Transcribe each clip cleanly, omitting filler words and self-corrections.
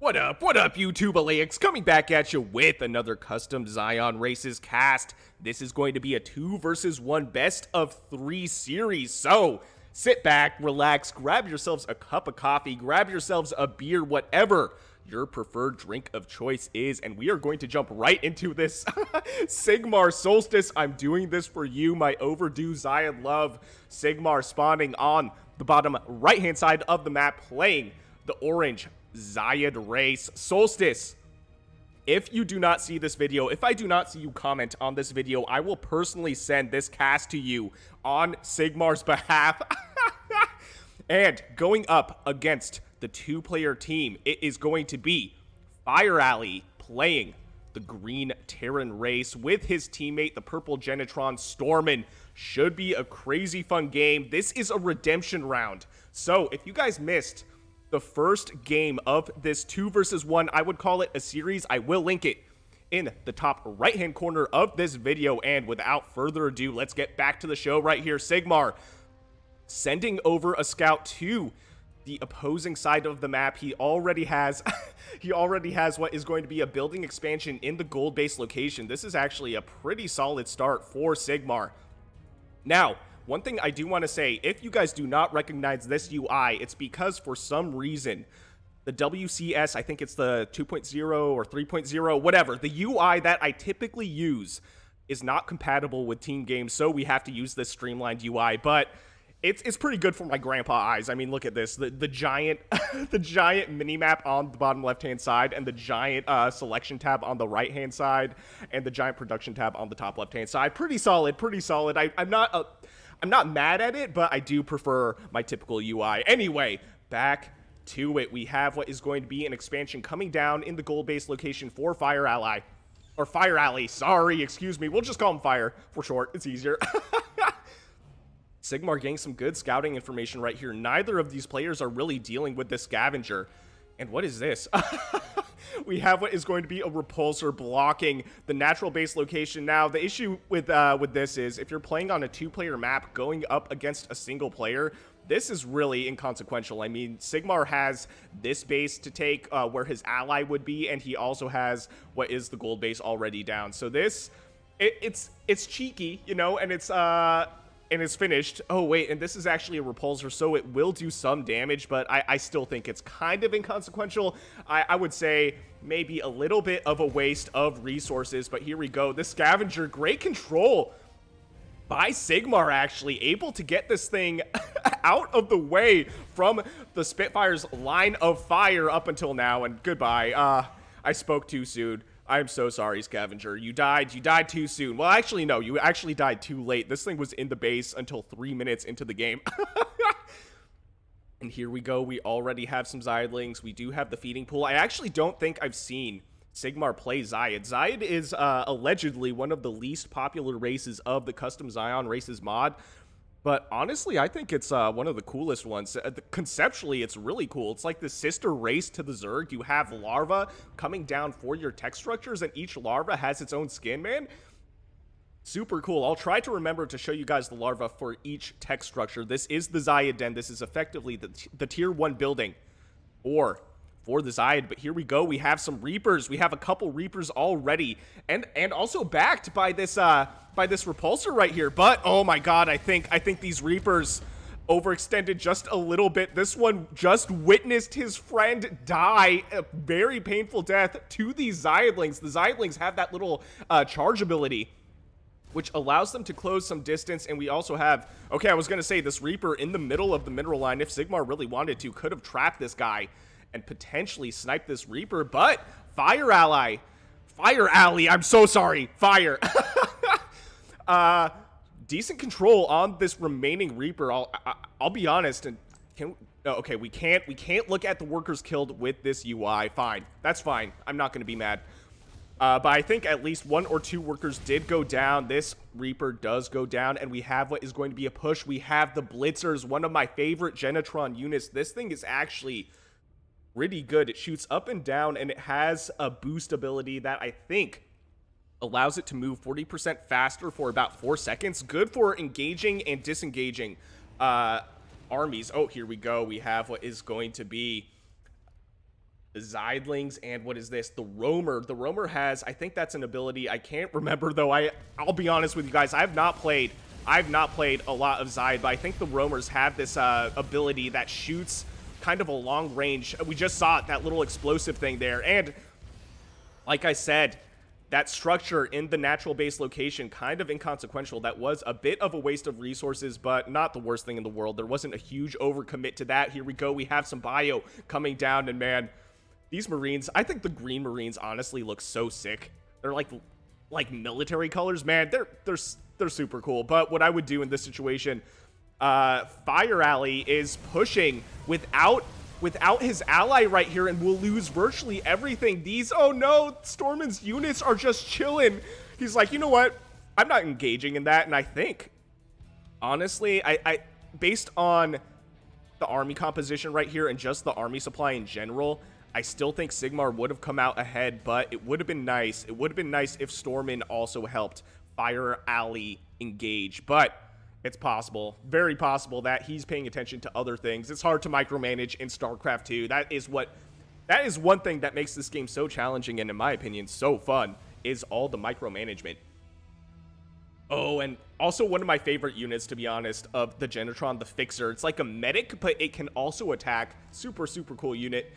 What up, YouTube Elleix? Coming back at you with another Custom Scion Races cast. This is going to be a 2 versus 1 best of 3 series. So, sit back, relax, grab yourselves a cup of coffee, grab yourselves a beer, whatever your preferred drink of choice is, and we are going to jump right into this Sigmar Solstice. I'm doing this for you, my overdue Zion love. Sigmar spawning on the bottom right-hand side of the map, playing the orange Zion race. Solstice, if you do not see this video, if I do not see you comment on this video, I will personally send this cast to you on Sigmar's behalf. And going up against the 2-player team, it is going to be Fireally playing the green Terran race with his teammate, the purple Genetron Stormin. Should be a crazy fun game. This is a redemption round. So if you guys missed the first game of this 2 versus 1, I would call it a series. I will link it in the top right-hand corner of this video. And without further ado, let's get back to the show right here. Sigmar sending over a scout to the opposing side of the map. He already has what is going to be a building expansion in the gold base location. This is actually a pretty solid start for Sigmar. Now, one thing I do want to say, if you guys do not recognize this UI, it's because for some reason, the WCS, I think it's the 2.0 or 3.0, whatever, the UI that I typically use is not compatible with team games, so we have to use this streamlined UI, but it's pretty good for my grandpa eyes. I mean, look at this, the giant, the giant mini-map on the bottom left-hand side, and the giant selection tab on the right-hand side, and the giant production tab on the top left-hand side. Pretty solid, pretty solid. I'm not mad at it, but I do prefer my typical UI. Anyway, back to it. We have what is going to be an expansion coming down in the gold base location for Fireally. Or Fireally, sorry, excuse me. We'll just call him Fire for short. It's easier. Sigmar getting some good scouting information right here. Neither of these players are really dealing with this scavenger. And what is this? We have what is going to be a repulsor blocking the natural base location. Now, the issue with this is if you're playing on a 2-player map going up against a single player, this is really inconsequential. I mean, Sigmar has this base to take where his ally would be, and he also has what is the gold base already down. So this, it's cheeky, you know, and it's finished. Oh, wait, and this is actually a repulsor, so it will do some damage, but I still think it's kind of inconsequential. I would say maybe a little bit of a waste of resources, but here we go. This scavenger, great control by Sigmar, actually, able to get this thing out of the way from the Spitfire's line of fire up until now, and goodbye. I spoke too soon. I'm so sorry, Scavenger. You died too soon. Well, actually, no, you actually died too late. This thing was in the base until 3 minutes into the game. And here we go. We already have some Zydlings. We do have the feeding pool. I actually don't think I've seen Sigmar play Zyed. Zyed is allegedly one of the least popular races of the Custom Scion Races mod. But honestly, I think it's one of the coolest ones. Conceptually, it's really cool. It's like the sister race to the Zerg. You have larva coming down for your tech structures, and each larva has its own skin, man. Super cool. I'll try to remember to show you guys the larva for each tech structure. This is the Zyed Den. This is effectively the tier 1 building for the Zyed. But here we go. We have some Reapers. We have a couple Reapers already, and also backed by this repulsor right here. But oh my god, I think these Reapers overextended just a little bit. This one just witnessed his friend die a very painful death to these Zydlings. The Zydlings have that little charge ability, which allows them to close some distance. And we also have, okay, I was gonna say, this Reaper in the middle of the mineral line, if Sigmar really wanted to, could have trapped this guy and potentially sniped this Reaper. But Fireally, I'm so sorry, Fire. Decent control on this remaining Reaper. I'll be honest, and okay, we can't look at the workers killed with this UI. Fine, that's fine. I'm not gonna be mad. But I think at least 1 or 2 workers did go down. This Reaper does go down, and we have what is going to be a push. We have the Blitzers, one of my favorite Genetron units. This thing is actually pretty good. It shoots up and down, and it has a boost ability that I think allows it to move 40% faster for about 4 seconds. Good for engaging and disengaging armies. Oh, here we go. We have what is going to be Zidlings, and what is this? The Roamer. The Roamer has, I think that's an ability. I can't remember though. I'll be honest with you guys. I've not played a lot of Zide, but I think the Roamers have this ability that shoots kind of a long range. We just saw it, that little explosive thing there. And like I said, that structure in the natural base location, kind of inconsequential. That was a bit of a waste of resources, but not the worst thing in the world. There wasn't a huge overcommit to that. Here we go. We have some bio coming down, and man, these Marines, I think the green Marines honestly look so sick. They're like military colors, man. They're super cool. But what I would do in this situation, Fireally is pushing without his ally right here, and will lose virtually everything. These, oh no, Stormin's units are just chilling. He's like, you know what? I'm not engaging in that. And I think, honestly, I based on the army composition right here and just the army supply in general, I still think Sigmar would have come out ahead, but it would have been nice. It would have been nice if Stormin also helped Fireally engage, but it's possible, very possible, that he's paying attention to other things. It's hard to micromanage in StarCraft 2. That is one thing that makes this game so challenging and, in my opinion, so fun, is all the micromanagement. Oh, and also one of my favorite units, to be honest, of the Genetron, the Fixer. It's like a medic, but it can also attack. Super, super cool unit.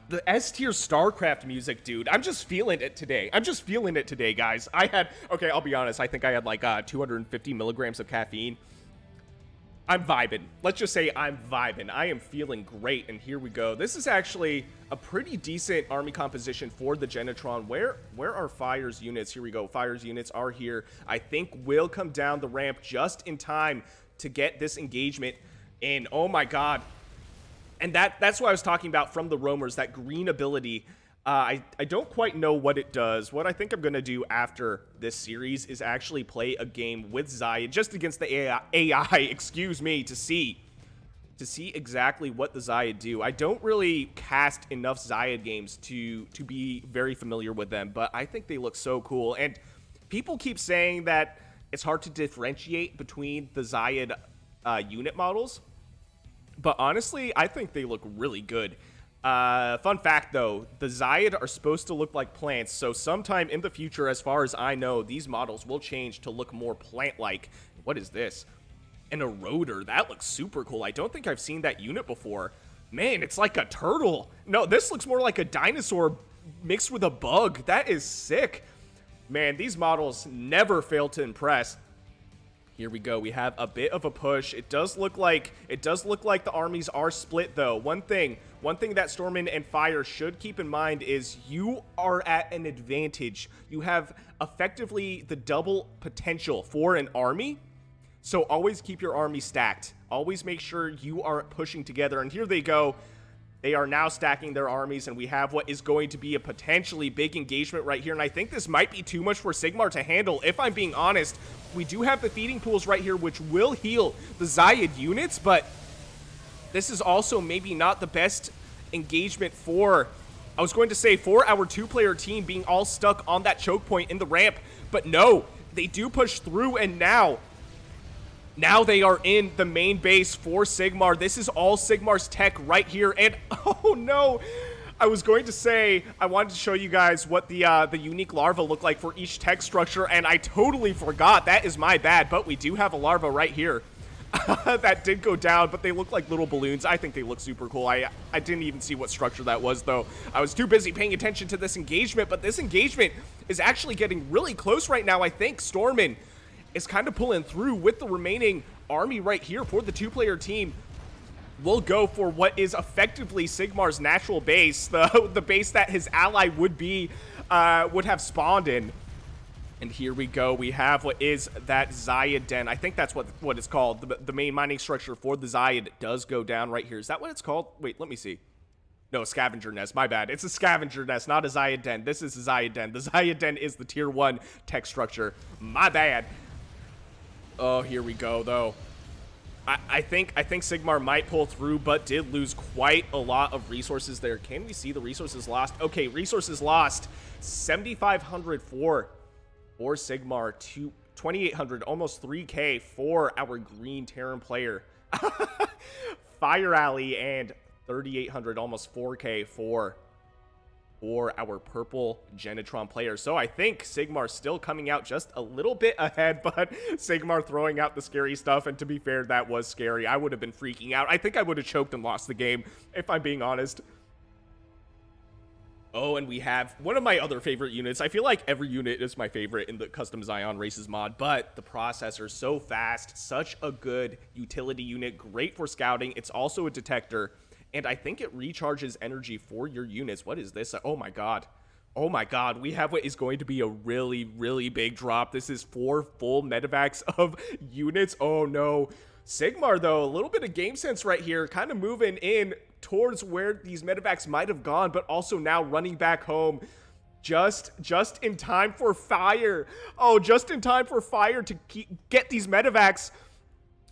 The S-tier StarCraft music, dude. I'm just feeling it today. I'm just feeling it today, guys. Okay, I'll be honest. I think I had like 250 milligrams of caffeine. I'm vibing. Let's just say I'm vibing. I am feeling great, and here we go. This is actually a pretty decent army composition for the Genetron. Where are Fire's units? Here we go. Fire's units are here. I think we'll come down the ramp just in time to get this engagement in. Oh my god. And that's what I was talking about from the Roamers, that green ability. I don't quite know what it does. What I think I'm going to do after this series is actually play a game with Zayed, just against the AI, excuse me, to see exactly what the Zayed do. I don't really cast enough Zayed games to be very familiar with them, but I think they look so cool. And people keep saying that it's hard to differentiate between the Zayed unit models. But honestly, I think they look really good. Fun fact, though, the Zayed are supposed to look like plants, so sometime in the future, as far as I know, these models will change to look more plant-like. What is this? An eroder. That looks super cool. I don't think I've seen that unit before. Man, it's like a turtle. No, this looks more like a dinosaur mixed with a bug. That is sick. Man, these models never fail to impress. Here we go. We have a bit of a push. It does look like the armies are split, though. One thing that Stormin and Fire should keep in mind is you are at an advantage. You have effectively the double potential for an army, so always keep your army stacked. Always make sure you are pushing together. And here they go. They are now stacking their armies, and we have what is going to be a potentially big engagement right here. And I think this might be too much for Sigmar to handle, if I'm being honest. We do have the feeding pools right here, which will heal the Zayed units, but this is also maybe not the best engagement for, I was going to say, for our two-player team being all stuck on that choke point in the ramp. But no, they do push through, and now they are in the main base for Sigmar. This is all Sigmar's tech right here. And oh no, I was going to say I wanted to show you guys what the unique larva look like for each tech structure, and I totally forgot. That is my bad, but we do have a larva right here. That did go down, but they look like little balloons. I think they look super cool. I didn't even see what structure that was, though. I was too busy paying attention to this engagement, but this engagement is actually getting really close right now. I think Stormin is kind of pulling through with the remaining army right here for the two-player team. We'll go for what is effectively Sigmar's natural base, the base that his ally would have spawned in. And here we go. We have what is that Zayed den. I think that's what it's called. The main mining structure for the Zayed does go down right here. Is that what it's called? Wait, let me see. No, scavenger nest. My bad. It's a scavenger nest, not a Zayed den. This is a Zayed den. The Zayed den is the tier 1 tech structure. My bad. Oh, here we go, though. I think Sigmar might pull through, but did lose quite a lot of resources there. Can we see the resources lost? Okay, resources lost. 7,500 for Sigmar, 2,800, almost 3K for our green Terran player. Fireally and 3,800, almost 4K for our purple Genetron player. So I think Sigmar still coming out just a little bit ahead, but Sigmar throwing out the scary stuff, and to be fair, that was scary. I would have been freaking out. I think I would have choked and lost the game, if I'm being honest. Oh, and we have one of my other favorite units. I feel like every unit is my favorite in the Custom Scion Races mod, but the processor, so fast, such a good utility unit, great for scouting. It's also a detector, and I think it recharges energy for your units. What is this? Oh my god. Oh my god, we have what is going to be a really, really big drop. This is 4 full medevacs of units. Oh no. Sigmar, though, a little bit of game sense right here, kind of moving in towards where these medevacs might have gone, but also now running back home just in time for fire. Oh, just in time for fire to get these medevacs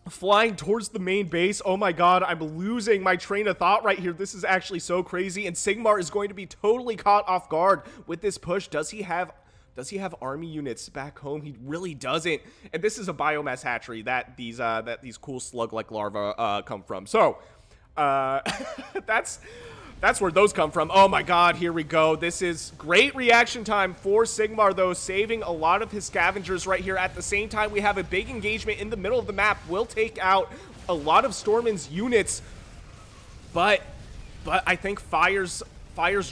flying towards the main base. Oh my god, I'm losing my train of thought right here. This is actually so crazy, and Sigmar is going to be totally caught off guard with this push. Does he have army units back home? He really doesn't. And this is a biomass hatchery that these cool slug-like larvae come from. So that's where those come from. Oh my god, here we go. This is great reaction time for Sigmar, though, saving a lot of his scavengers right here. At the same time, we have a big engagement in the middle of the map. We'll take out a lot of Stormin's units, but I think Fire's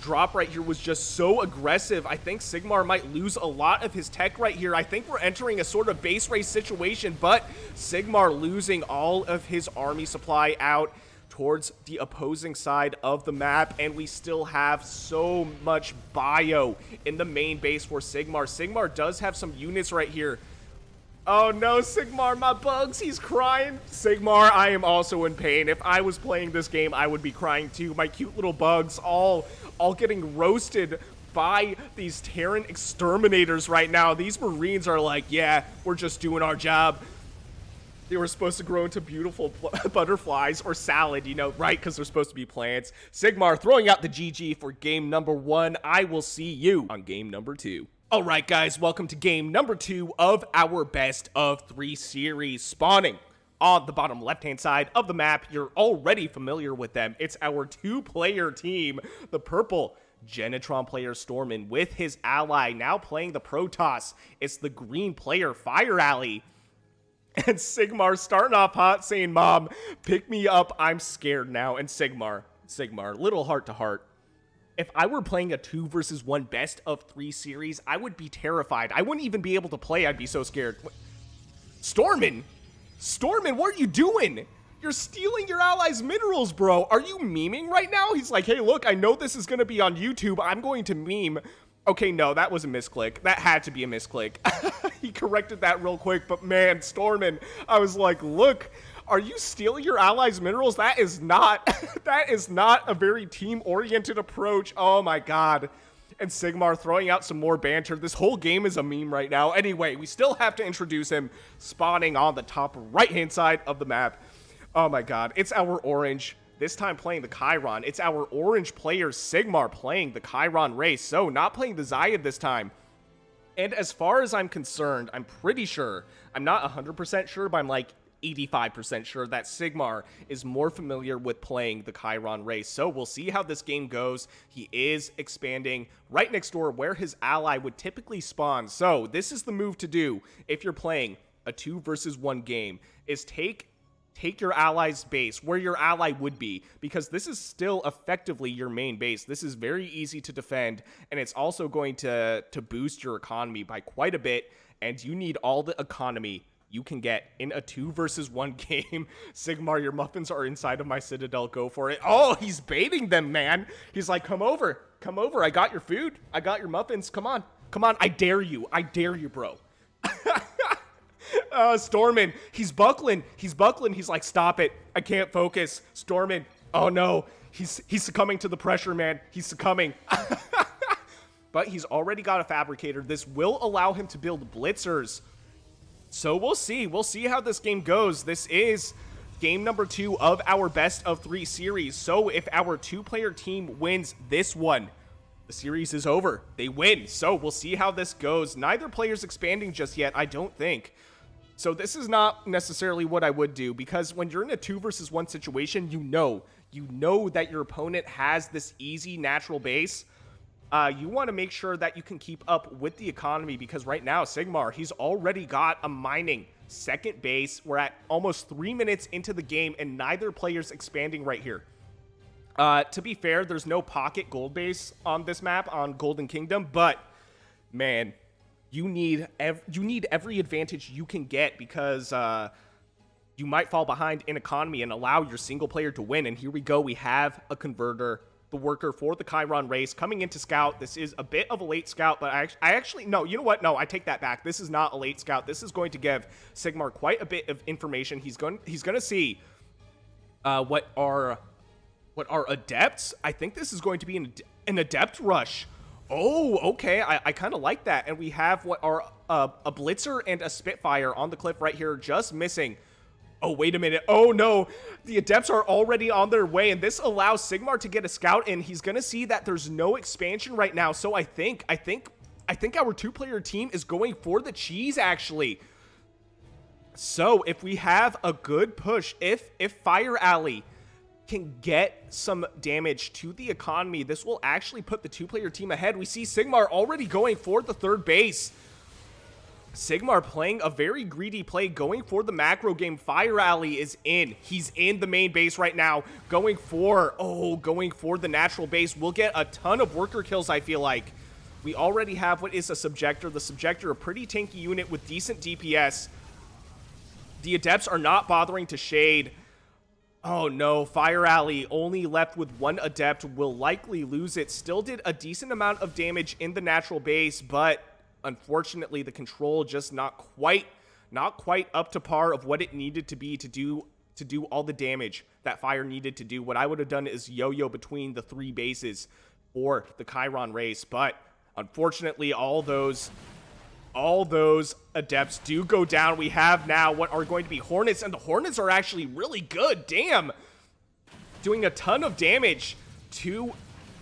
drop right here was just so aggressive. I think Sigmar might lose a lot of his tech right here. I think we're entering a sort of base race situation, but Sigmar losing all of his army supply out towards the opposing side of the map, and we still have so much bio in the main base for Sigmar. Sigmar does have some units right here. Oh no, Sigmar, my bugs, he's crying. Sigmar, I am also in pain. If I was playing this game, I would be crying too. My cute little bugs all getting roasted by these Terran exterminators right now. These Marines are like, yeah, we're just doing our job. They were supposed to grow into beautiful butterflies or salad, you know, right? Because they're supposed to be plants. Sigmar throwing out the GG for game number 1. I will see you on game number 2. All right, guys, welcome to game number 2 of our best of 3 series. Spawning on the bottom left-hand side of the map. You're already familiar with them. It's our 2-player team, the purple Genetron player Stormin with his ally now playing the Protoss. It's the green player Fireally. And Sigmar starting off hot saying, Mom, pick me up, I'm scared now. And Sigmar, little heart to heart. If I were playing a 2 versus 1 best of 3 series, I would be terrified. I wouldn't even be able to play. I'd be so scared. Stormin, what are you doing? You're stealing your allies' minerals, bro. Are you memeing right now? He's like, hey, look, I know this is going to be on YouTube. I'm going to meme. Okay, no, that was a misclick. That had to be a misclick. He corrected that real quick, but man, Stormin, I was like, look, are you stealing your allies' minerals? That is not, that is not a very team-oriented approach. Oh my god. And Sigmar throwing out some more banter. This whole game is a meme right now. Anyway, we still have to introduce him, spawning on the top right-hand side of the map. Oh my god, it's our orange. This time playing the Chiron. It's our orange player Sigmar playing the Chiron race. So not playing the Zyad this time. And as far as I'm concerned, I'm pretty sure, I'm not 100% sure, but I'm like 85% sure that Sigmar is more familiar with playing the Chiron race. So we'll see how this game goes. He is expanding right next door where his ally would typically spawn. So this is the move to do if you're playing a 2 versus 1 game, is take your ally's base where your ally would be, because this is still effectively your main base. This is very easy to defend, and it's also going to boost your economy by quite a bit, and you need all the economy you can get in a 2 versus 1 game. Sigmar, your muffins are inside of my citadel. Go for it. Oh, he's baiting them, man. He's like, come over. Come over. I got your food. I got your muffins. Come on. Come on. I dare you. I dare you, bro. Stormin, he's buckling. He's buckling. He's like, stop it. I can't focus. Stormin. Oh, no. He's succumbing to the pressure, man. He's succumbing. But he's already got a fabricator. This will allow him to build blitzers. So we'll see. We'll see how this game goes. This is game number 2 of our best of 3 series. So if our 2-player team wins this one, the series is over. They win. So we'll see how this goes. Neither player's expanding just yet, I don't think. So this is not necessarily what I would do, because when you're in a 2 versus 1 situation, you know you know that your opponent has this easy natural base, you want to make sure that you can keep up with the economy, because right now, Sigmar, he's already got a mining second base. We're at almost 3 minutes into the game, and neither player's expanding right here. To be fair, there's no pocket gold base on this map, on Golden Kingdom, but, man, you need every advantage you can get, because you might fall behind in economy and allow your single player to win. And here we go. We have a converter, the worker for the Chiron race, coming into scout. This is a bit of a late scout, but I actually, no, you know what? No, I take that back. This is not a late scout. This is going to give Sigmar quite a bit of information. He's going to see what are adepts. I think this is going to be an adept rush. Oh, okay. I kind of like that. And we have what are a blitzer and a spitfire on the cliff right here, just missing. Oh, wait a minute. Oh, no. The adepts are already on their way, and this allows Sigmar to get a scout in. He's going to see that there's no expansion right now, so I think our two-player team is going for the cheese, actually. So, if we have a good push, if Fireally can get some damage to the economy, this will actually put the two-player team ahead. We see Sigmar already going for the third base. Sigmar playing a very greedy play, going for the macro game. Fireally is in. He's in the main base right now, going for the natural base. We'll get a ton of worker kills, I feel like. We already have what is a Subjector. The Subjector, a pretty tanky unit with decent DPS. The Adepts are not bothering to shade. Oh no, Fireally only left with one Adept, will likely lose it. Still did a decent amount of damage in the natural base, but unfortunately, the control just not quite up to par of what it needed to be to do all the damage that Fire needed to do. What I would have done is yo-yo between the three bases for the Chiron race, but unfortunately, all those adepts do go down. We have now what are going to be Hornets, and the Hornets are actually really good. Damn, doing a ton of damage to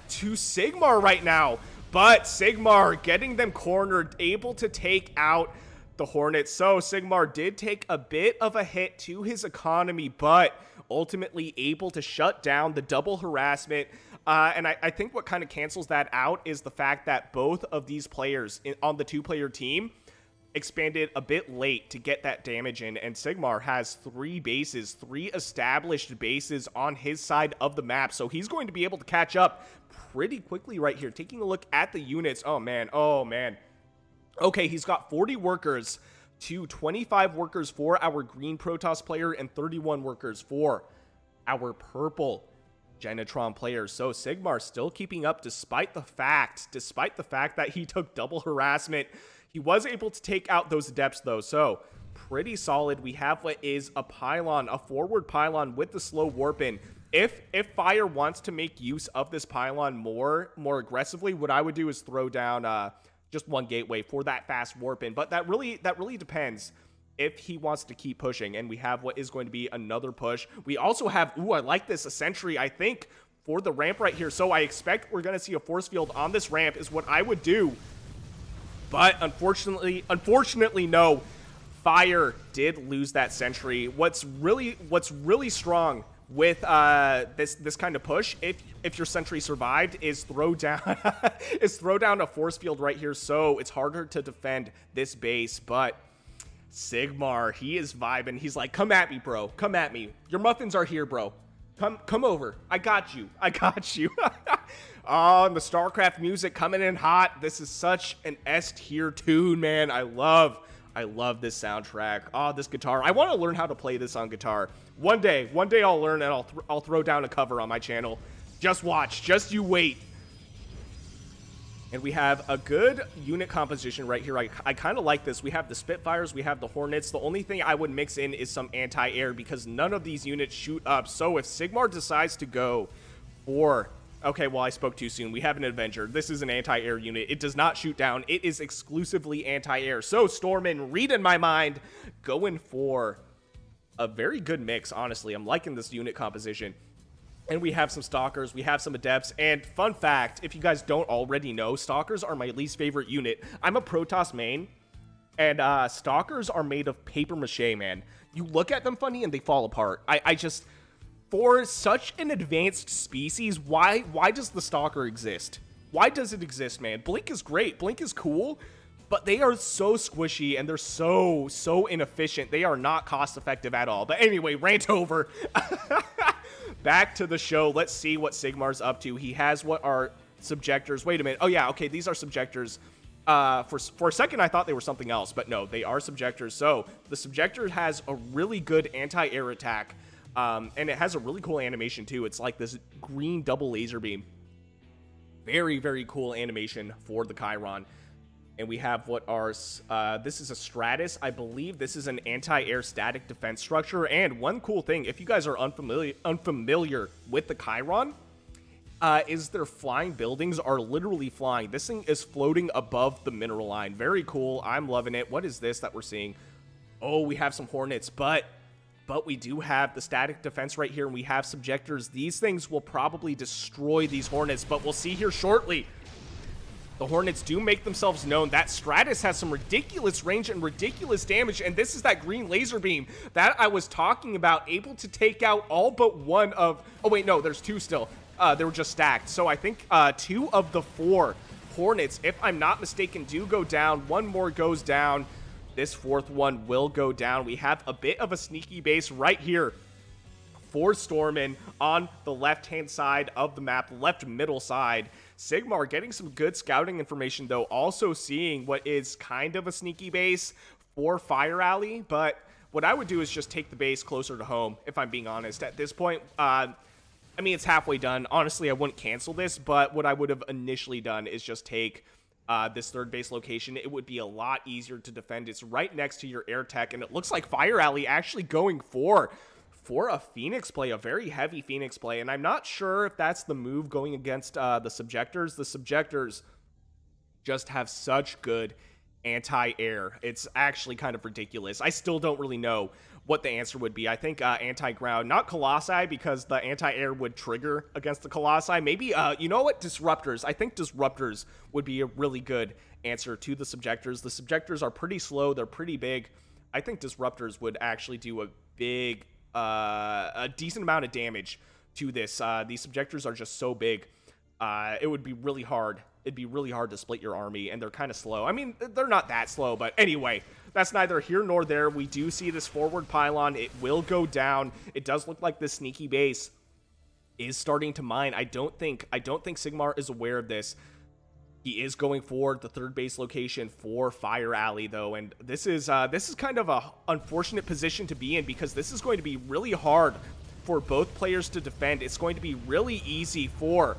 Sigmar right now. But Sigmar getting them cornered, able to take out the Hornets. So Sigmar did take a bit of a hit to his economy, but ultimately able to shut down the double harassment. And I think what kind of cancels that out is the fact that both of these players on the two-player team expanded a bit late to get that damage in, and Sigmar has three established bases on his side of the map, so he's going to be able to catch up pretty quickly right here. Taking a look at the units, oh man. Okay, he's got 40 workers to 25 workers for our green Protoss player and 31 workers for our purple Genetron player. So Sigmar still keeping up despite the fact that he took double harassment. He was able to take out those adepts though, so pretty solid. We have what is a pylon, a forward pylon with the slow warp in. If Fire wants to make use of this pylon more aggressively, what I would do is throw down just one gateway for that fast warp in. But that really depends if he wants to keep pushing. And we have what is going to be another push. We also have, ooh, I like this, a sentry, I think, for the ramp right here. So I expect we're going to see a force field on this ramp is what I would do. But unfortunately, no. Fire did lose that sentry. What's really strong with this kind of push, if your sentry survived, is throw down a force field right here, so it's harder to defend this base. But Sigmar, he is vibing. He's like, come at me, bro. Come at me. Your muffins are here, bro. Come over. I got you. Oh, and the StarCraft music coming in hot. This is such an S-tier tune, man. I love this soundtrack. Oh, this guitar. I want to learn how to play this on guitar. One day I'll learn, and I'll throw down a cover on my channel. Just watch. Just you wait. And we have a good unit composition right here. I kind of like this. We have the Spitfires. We have the Hornets. The only thing I would mix in is some anti-air because none of these units shoot up. So if Sigmar decides to go for... Okay, well, I spoke too soon. We have an Avenger. This is an anti-air unit. It does not shoot down. It is exclusively anti-air. So Stormin, read in my mind, going for a very good mix, honestly. I'm liking this unit composition. And we have some Stalkers, we have some Adepts, and fun fact, if you guys don't already know, Stalkers are my least favorite unit. I'm a Protoss main, and Stalkers are made of paper mache, man. You look at them funny and they fall apart. For such an advanced species, why does the Stalker exist? Why does it exist, man? Blink is great. Blink is cool, but they are so squishy and they're so inefficient. They are not cost effective at all. But anyway, rant over. Back to the show. Let's see what Sigmar's up to. He has what are subjectors. Wait a minute. Oh yeah, okay, these are subjectors. For a second I thought they were something else, but no, they are subjectors. So the subjector has a really good anti-air attack, and it has a really cool animation too. It's like this green double laser beam. Very cool animation for the Chiron. And we have what are, this is a Stratus. I believe this is an anti-air static defense structure. And one cool thing, if you guys are unfamiliar with the Chiron, is their flying buildings are literally flying. This thing is floating above the mineral line. Very cool. I'm loving it. What is this that we're seeing? Oh, we have some Hornets, but we do have the static defense right here, and we have subjectors. These things will probably destroy these Hornets, but we'll see here shortly. The Hornets do make themselves known. That Stratus has some ridiculous range and ridiculous damage, and this is that green laser beam that I was talking about, able to take out all but one of... Oh, wait, no, there's two still. They were just stacked. So I think 2 of the 4 Hornets, if I'm not mistaken, do go down. One more goes down. This 4th one will go down. We have a bit of a sneaky base right here for Stormin on the left-hand side of the map, left middle side. Sigmar getting some good scouting information, though, also seeing what is kind of a sneaky base for Fireally, but what I would do is just take the base closer to home, if I'm being honest. At this point, I mean, it's halfway done. Honestly, I wouldn't cancel this, but what I would have initially done is just take this 3rd base location. It would be a lot easier to defend. It's right next to your air tech, and it looks like Fireally actually going for a Phoenix play, a very heavy Phoenix play, and I'm not sure if that's the move going against the Subjectors. The Subjectors just have such good anti-air. It's actually kind of ridiculous. I still don't really know what the answer would be. I think anti-ground, not Colossi, because the anti-air would trigger against the Colossi. Maybe, you know what, Disruptors. I think Disruptors would be a really good answer to the Subjectors. The Subjectors are pretty slow. They're pretty big. I think Disruptors would actually do a big, a decent amount of damage to this. These Subjectors are just so big. It would be really hard. It'd be really hard to split your army, and they're kind of slow. I mean, they're not that slow, but anyway, that's neither here nor there. We do see this forward pylon. It will go down. It does look like this sneaky base is starting to mine. I don't think Sigmar is aware of this. He is going for the 3rd base location for Fireally, though, and this is kind of a unfortunate position to be in, because this is going to be really hard for both players to defend. It's going to be really easy for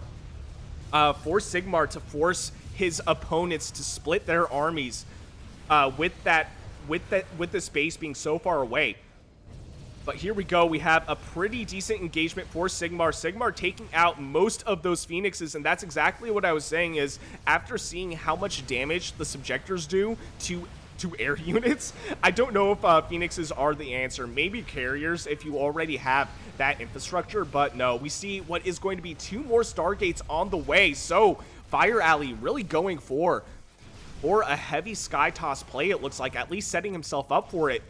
Sigmar to force his opponents to split their armies with this base being so far away. But here we go. We have a pretty decent engagement for Sigmar. Sigmar taking out most of those Phoenixes, and that's exactly what I was saying, is after seeing how much damage the Subjectors do to air units, I don't know if Phoenixes are the answer. Maybe carriers if you already have that infrastructure, but no, we see what is going to be 2 more Stargates on the way. So Fireally really going for a heavy Sky Toss play, it looks like, at least setting himself up for it.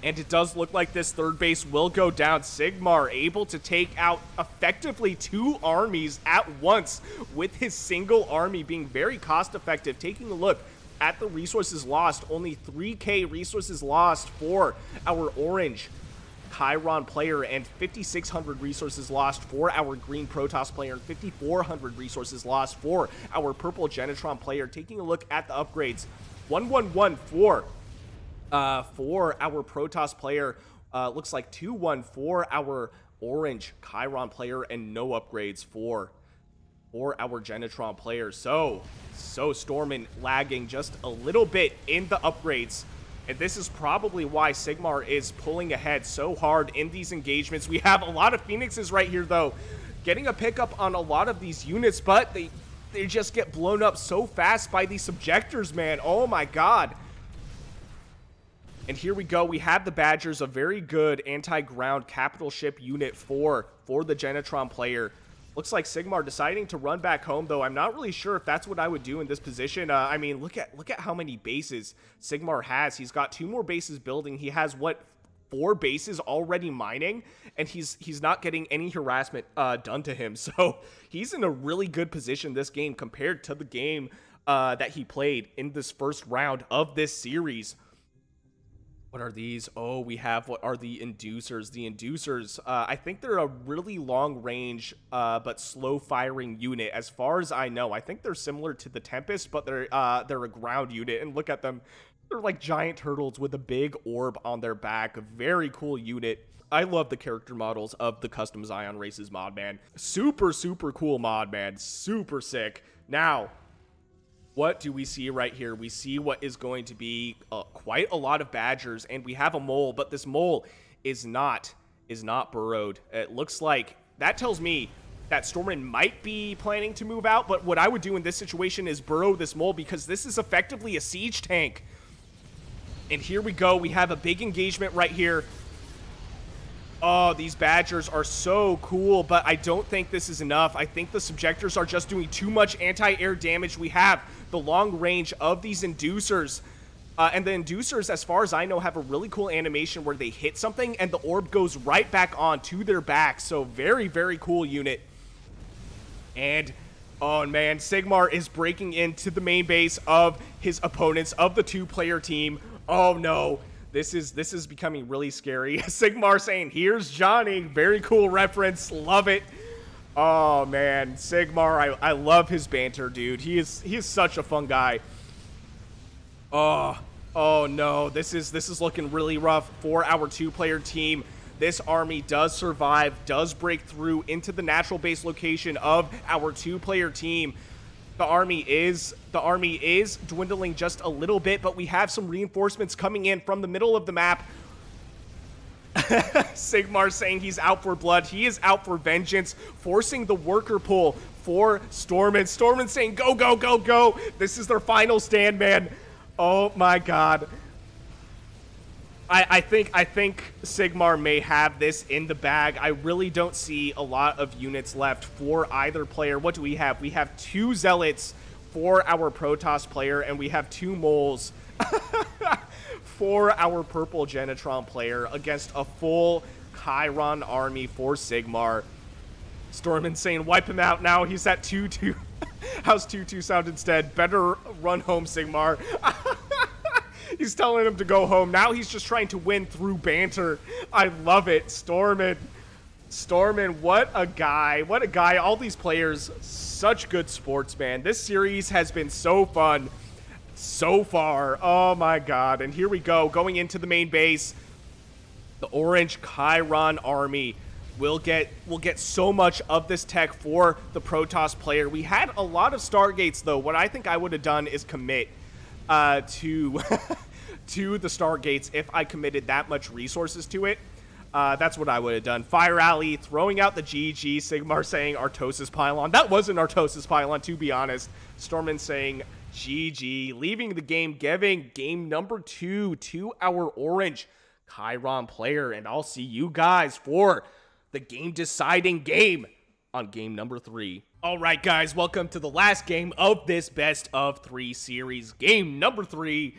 And it does look like this 3rd base will go down. Sigmar able to take out effectively 2 armies at once, with his single army being very cost effective. Taking a look at the resources lost, only 3k resources lost for our orange Chiron player, and 5,600 resources lost for our green Protoss player, and 5,400 resources lost for our purple Genetron player. Taking a look at the upgrades, 111 for our Protoss player, looks like 2-1 for our orange Chiron player, and no upgrades for our Genetron player. So Stormin lagging just a little bit in the upgrades, and this is probably why Sigmar is pulling ahead so hard in these engagements. We have a lot of Phoenixes right here, though, getting a pickup on a lot of these units, but they just get blown up so fast by these Subjectors, man. Oh my god. And here we go. We have the Badgers, a very good anti-ground capital ship unit for the Genetron player. Looks like Sigmar deciding to run back home, though. I'm not really sure if that's what I would do in this position. I mean, look at how many bases Sigmar has. He's got 2 more bases building. He has, what, 4 bases already mining, and he's not getting any harassment done to him. So he's in a really good position this game compared to the game that he played in this first round of this series. What are these? Oh, we have, what are the inducers? The inducers, I think they're a really long range, but slow firing unit. As far as I know, I think they're similar to the Tempest, but they're a ground unit. And look at them. They're like giant turtles with a big orb on their back. A very cool unit. I love the character models of the Custom Scion Races mod, man. Super, super cool mod, man. Super sick. Now, what do we see right here? We see what is going to be quite a lot of badgers, and we have a mole, but this mole is not burrowed. It looks like, that tells me that Stormin might be planning to move out, but what I would do in this situation is burrow this mole, because this is effectively a siege tank. And here we go. We have a big engagement right here. Oh, these badgers are so cool, but I don't think this is enough. I think the subjectors are just doing too much anti-air damage. We have the long range of these inducers. And the inducers, as far as I know, have a really cool animation where they hit something and the orb goes right back on to their back. So very, very cool unit. And, oh man, Sigmar is breaking into the main base of his opponents, of the 2-player team. Oh no. This is becoming really scary. Sigmar saying, "Here's Johnny." Very cool reference. Love it. Oh man, Sigmar, I love his banter, dude. He is such a fun guy. Oh no, this is looking really rough for our 2-player team. This army does survive, does break through into the natural base location of our 2-player team. The army is dwindling just a little bit, but we have some reinforcements coming in from the middle of the map. Sigmar saying he's out for blood. He is out for vengeance, forcing the worker pull for Stormin. Stormin saying, "Go, go, go, go." This is their final stand, man. Oh my god. I think Sigmar may have this in the bag. I really don't see a lot of units left for either player. What do we have? We have 2 zealots for our Protoss player, and we have 2 moles for our purple Genetron player against a full Chiron army for Sigmar. Stormin saying, "Wipe him out now. He's at 2-2. How's 2-2 sound instead? Better run home, Sigmar." He's telling him to go home. Now he's just trying to win through banter. I love it. Stormin, what a guy. What a guy. All these players, such good sportsmen. This series has been so fun so far. Oh my god. And here we go, going into the main base. The orange Chiron army will get so much of this tech for the Protoss player. We had a lot of Stargates, though. What I think I would have done is commit to the Stargates if I committed that much resources to it. That's what I would have done. Fireally throwing out the GGSigmar saying Artosis Pylon. That wasn't Artosis Pylon, to be honest. Stormin saying GG, leaving the game, giving game number 2 to our orange Chiron player. And I'll see you guys for the game-deciding game on game number 3. All right, guys, welcome to the last game of this best of 3 series. Game number 3.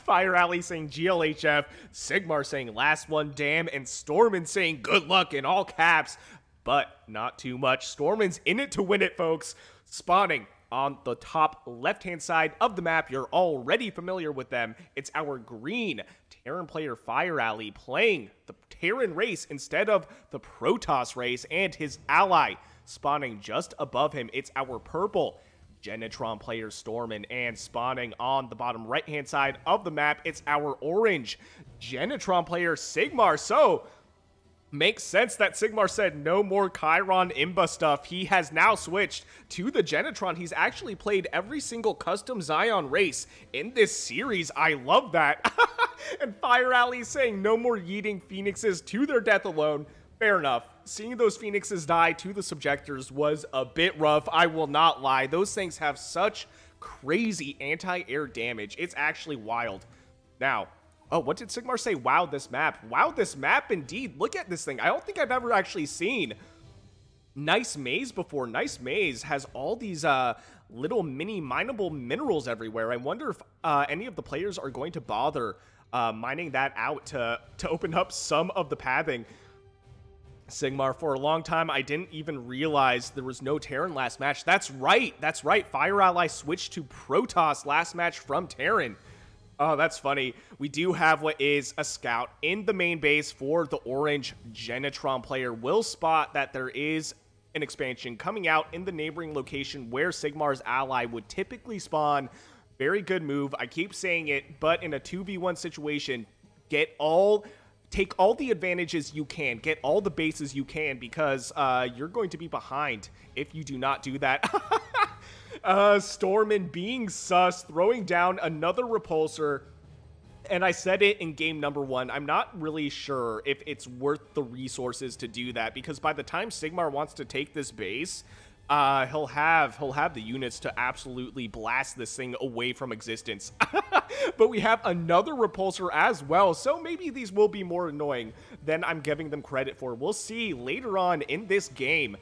Fireally saying GLHF, Sigmar saying last one, damn, and Stormin saying good luck in all caps, but not too much. Stormin's in it to win it, folks. Spawning on the top left-hand side of the map. You're already familiar with them. It's our green Terran player Fireally playing the Terran race instead of the Protoss race, and his ally spawning just above him. It's our purple Genetron player Stormin, and spawning on the bottom right-hand side of the map, it's our orange Genetron player Sigmar. So, makes sense that Sigmar said no more Chiron Imba stuff. He has now switched to the Genetron. He's actually played every single Custom Scion race in this series. I love that. And Fireally saying no more yeeting Phoenixes to their death alone. Fair enough. Seeing those Phoenixes die to the Subjectors was a bit rough, I will not lie. Those things have such crazy anti-air damage. It's actually wild. Now, oh, what did Sigmar say? Wow, this map. Wow, this map indeed. Look at this thing. I don't think I've ever actually seen Nice Maze before. Nice Maze has all these little mini mineable minerals everywhere. I wonder if any of the players are going to bother mining that out to open up some of the pathing. Sigmar, for a long time, I didn't even realize there was no Terran last match. That's right. That's right. Fire Ally switched to Protoss last match from Terran. Oh, that's funny. We do have what is a scout in the main base for the orange Genetron player. Will spot that there is an expansion coming out in the neighboring location where Sigmar's ally would typically spawn. Very good move. I keep saying it, but in a 2v1 situation, take all the advantages you can, get all the bases you can, because you're going to be behind if you do not do that. Stormin being sus, throwing down another repulsor, and I said it in game number 1, I'm not really sure if it's worth the resources to do that, because by the time Sigmar wants to take this base, he'll have the units to absolutely blast this thing away from existence. But we have another repulsor as well, so maybe these will be more annoying than I'm giving them credit for. We'll see later on in this game.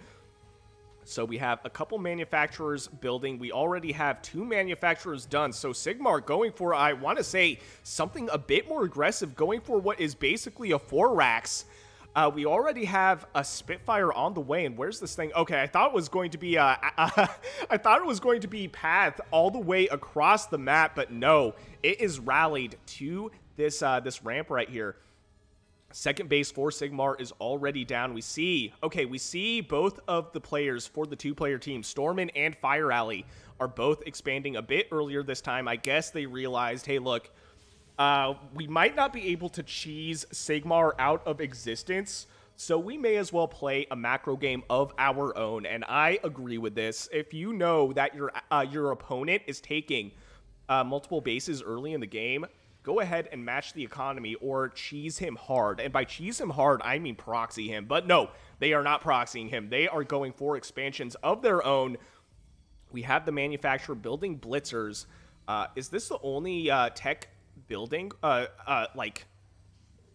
So we have a couple manufacturers building. We already have 2 manufacturers done. So Sigmar going for, I want to say, something a bit more aggressive, going for what is basically a 4-Rax. We already have a Spitfire on the way, and where's this thing? Okay, I thought it was going to be I thought it was going to be path all the way across the map, but no, it is rallied to this this ramp right here. Second base for Sigmar is already down. We see both of the players for the 2-player team, Stormin and Fireally, are both expanding a bit earlier this time. I guess they realized, hey, look, we might not be able to cheese Sigmar out of existence, so we may as well play a macro game of our own, and I agree with this. If you know that your opponent is taking multiple bases early in the game, go ahead and match the economy or cheese him hard. And by cheese him hard, I mean proxy him. But no, they are not proxying him. They are going for expansions of their own. We have the manufacturer building blitzers. Is this the only tech building?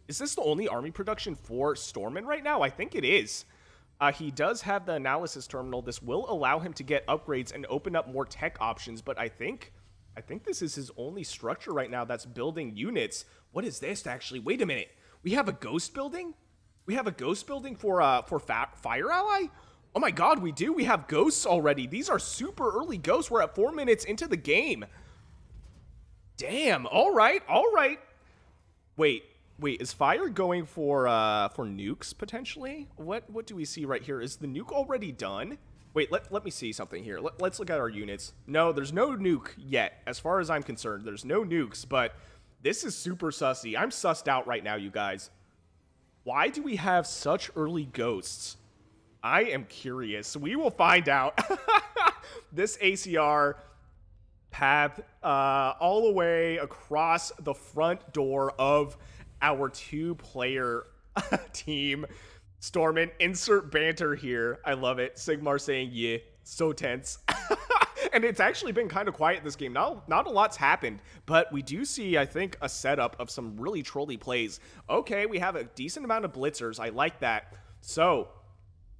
Is this the only army production for Stormin right now? I think it is. He does have the analysis terminal. This will allow him to get upgrades and open up more tech options, but I think this is his only structure right now that's building units. What is this, actually? Wait a minute. We have a ghost building? We have a ghost building for Fire Ally? Oh my god, we do. We have ghosts already. These are super early ghosts. We're at 4 minutes into the game. Damn. All right. All right. Wait, is Fire going for nukes, potentially? What do we see right here? Is the nuke already done? Wait, let me see something here. Let's look at our units. No, there's no nuke yet. As far as I'm concerned, there's no nukes, but this is super sussy. I'm sussed out right now, you guys. Why do we have such early ghosts? I am curious. We will find out. This ACR path all the way across the front door of our 2-player team. Stormin, insert banter here. I love it. Sigmar saying, yeah, so tense. And it's actually been kind of quiet this game. Not a lot's happened, but we do see, I think, a setup of some really trolly plays. Okay, we have a decent amount of blitzers. I like that. So,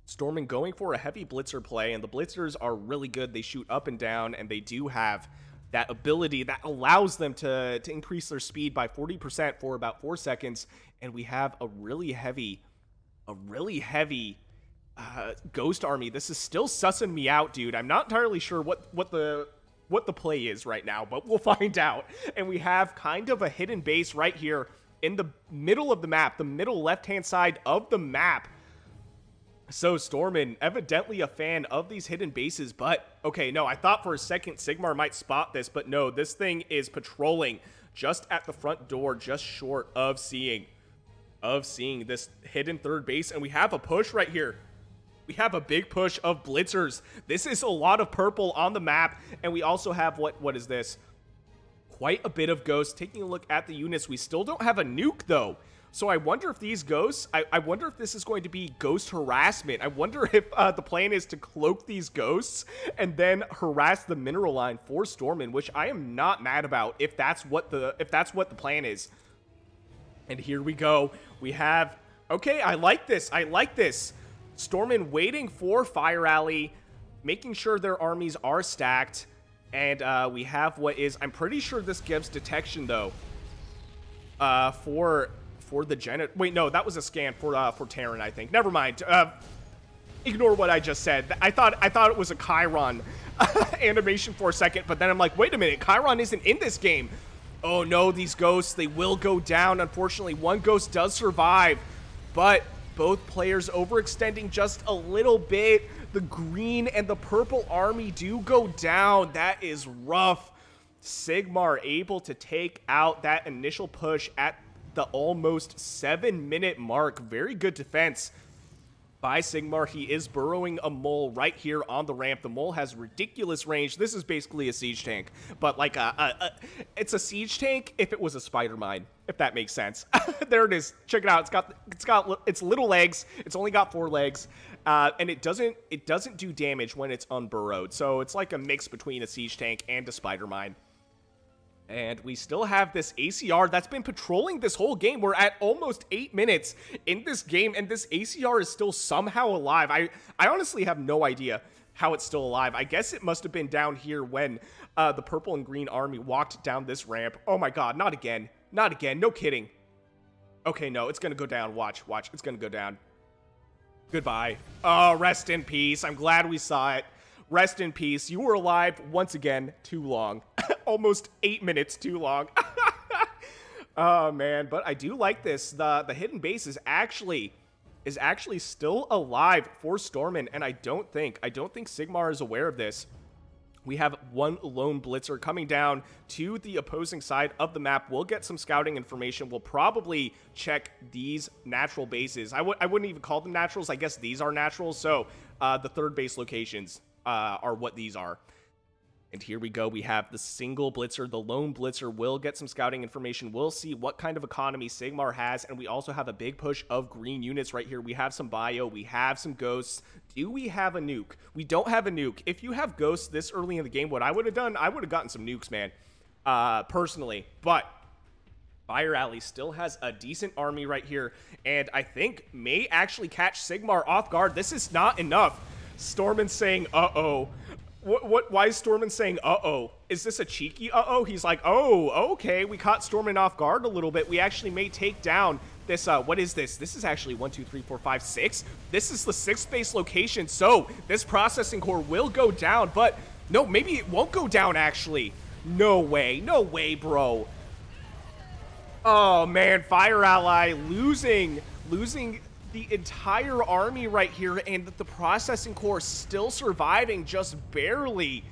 Stormin going for a heavy blitzer play, and the blitzers are really good. They shoot up and down, and they do have that ability that allows them to increase their speed by 40% for about 4 seconds. And we have a really heavy ghost army. This is still sussing me out, dude. I'm not entirely sure what the play is right now, but we'll find out. And we have kind of a hidden base right here in the middle of the map, the middle left-hand side of the map. So Stormin, evidently a fan of these hidden bases, but okay, no, I thought for a second Sigmar might spot this, but no, this thing is patrolling just at the front door, just short of seeing this hidden third base, and we have a push right here. We have a big push of blitzers. This is a lot of purple on the map, and we also have what is this? Quite a bit of ghosts. Taking a look at the units, we still don't have a nuke though. So I wonder if these ghosts, I wonder if this is going to be ghost harassment. I wonder if the plan is to cloak these ghosts and then harass the mineral line for Stormin, which I am not mad about if that's what the plan is. And here we go. We have, okay, I like this. I like this. Stormin waiting for Fireally, making sure their armies are stacked. And we have what is, I'm pretty sure this gives detection though. for the Wait, no, that was a scan for Terran, I think. Never mind. Ignore what I just said. I thought it was a Chiron animation for a second, but then I'm like, wait a minute, Chiron isn't in this game. Oh no, these ghosts, they will go down. Unfortunately, one ghost does survive, but both players overextending just a little bit. The green and the purple army do go down. That is rough. Sigmar able to take out that initial push at the almost 7-minute mark. Very good defense by Sigmar. He is burrowing a mole right here on the ramp. The mole has ridiculous range. This is basically a siege tank, but like it's a siege tank if it was a spider mine, if that makes sense. There it is. Check it out. It's little legs. It's only got 4 legs, and it doesn't do damage when it's unburrowed. So it's like a mix between a siege tank and a spider mine. And we still have this ACR that's been patrolling this whole game. We're at almost 8 minutes in this game, and this ACR is still somehow alive. I honestly have no idea how it's still alive. I guess it must have been down here when the purple and green army walked down this ramp. Oh my god, not again. Not again. No kidding. Okay, no, it's going to go down. Watch. It's going to go down. Goodbye. Oh, rest in peace. I'm glad we saw it. Rest in peace. You were alive once again too long. Almost 8 minutes too long. Oh man, but I do like this. The hidden base is actually still alive for Stormin, and I don't think Sigmar is aware of this. We have one lone blitzer coming down to the opposing side of the map. We'll get some scouting information. We'll probably check these natural bases. I wouldn't even call them naturals. I guess these are naturals. So the third base locations are what these are. And here we go. We have the single blitzer, the lone blitzer. Will get some scouting information. We'll see what kind of economy Sigmar has. And we also have a big push of green units right here. We have some bio. We have some ghosts. Do we have a nuke? We don't have a nuke. If you have ghosts this early in the game, what I would have done, I would have gotten some nukes, man. Personally. But Fireally still has a decent army right here. And I think may actually catch Sigmar off guard. This is not enough. Stormin saying, uh-oh. Why is Stormin saying, uh-oh? Is this a cheeky uh-oh? He's like, oh, okay, we caught Stormin off guard a little bit. We actually may take down this, what is this? This is actually 1, 2, 3, 4, 5, 6. This is the 6th base location, so this processing core will go down, but no, maybe it won't go down, actually. No way, bro. Oh, man, Fireally losing the entire army right here, and the processing core still surviving just barely.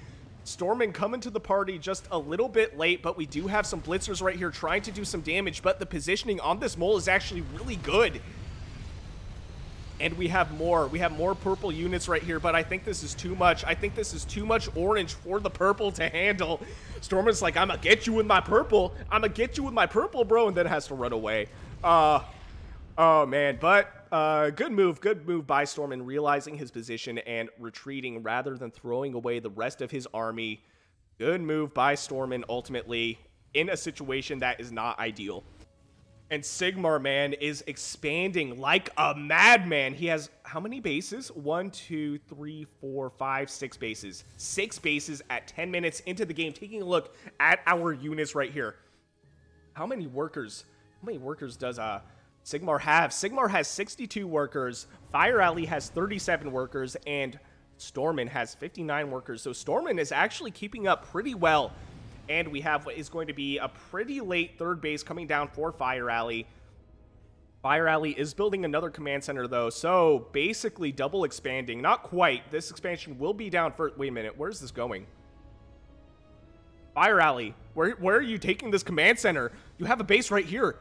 Stormin coming to the party just a little bit late, but we do have some blitzers right here trying to do some damage, but the positioning on this mole is actually really good. And we have more purple units right here, but I think this is too much. I think this is too much orange for the purple to handle. Stormin's like, I'm gonna get you with my purple. I'm gonna get you with my purple, bro, and then has to run away. Oh man, but good move by Stormin, realizing his position and retreating rather than throwing away the rest of his army. Good move by Stormin, ultimately, in a situation that is not ideal. And Sigmar, man, is expanding like a madman. He has how many bases? 1, 2, 3, 4, 5, 6 bases. 6 bases at 10 minutes into the game. Taking a look at our units right here. How many workers does Sigmar have? Sigmar has 62 workers, Fireally has 37 workers, and Stormin has 59 workers. So Stormin is actually keeping up pretty well. And we have what is going to be a pretty late third base coming down for Fireally. Fireally is building another command center, though, so basically double expanding. Not quite. This expansion will be down for... Wait a minute, where's this going? Fireally, where are you taking this command center? You have a base right here.